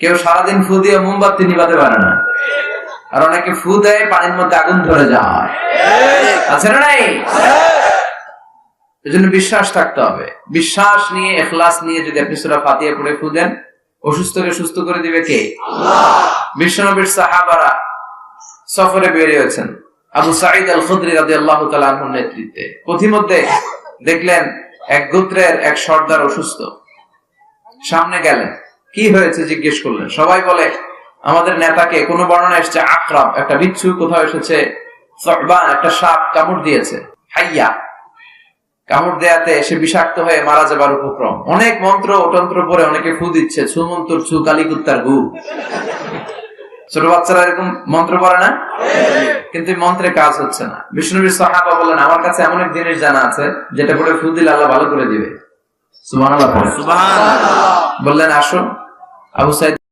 কেউ সারাদিন ফু দিয়ে মোমবাতি নিভাতে পারে না, আর অনেকে ফু দেয় পানির মধ্যে আগুন ধরে যায়, আছে না নাই? এজন্য বিশ্বাস থাকতে হবে। বিশ্বাস নিয়ে, ইখলাস নিয়ে যদি আপনি সূরা ফাতিহা পড়ে ফু দেন, অসুস্থকে সুস্থ করে দিবে কে? আল্লাহ। বিশ্বনবীর সাহাবারা সফরে বের হয়েছেন আবু সাঈদ আল খুদরি রাদিয়াল্লাহু তাআলা আনহুর নেতৃত্বে। পথিমধ্যে দেখলেন এক গোত্রের এক সর্দার অসুস্থ। সামনে গেলেন, কি হয়েছে জিজ্ঞেস করলেন। সবাই বলে আমাদের নেতাকে, কোন বর্ণনা এসেছে আকরাব, একটা বিচ্ছু, কোথাও এসেছে সুবহান, একটা সাপ কামড় দিয়েছে, হাইয়া কামড় দেয়াতে সে বিষাক্ত হয়ে মারা যাবার উপক্রম। অনেক মন্ত্র ও তন্ত্র পড়ে অনেকে ফু দিচ্ছে, ছু মন্তর ছু, কালীকুত্তার গু। ছোট বাচ্চারা এরকম মন্ত্র পড়ে না, কিন্তু মন্ত্রে কাজ হচ্ছে না। বিষ্ণুনবীর সাহাবা বললেন আমার কাছে এমন এক জিনিস জানা আছে যেটা পড়ে ফু দিলে আল্লাহ ভালো করে দিবে। সুবহানাল্লাহ। বললেন আসো। আবু সাঈদ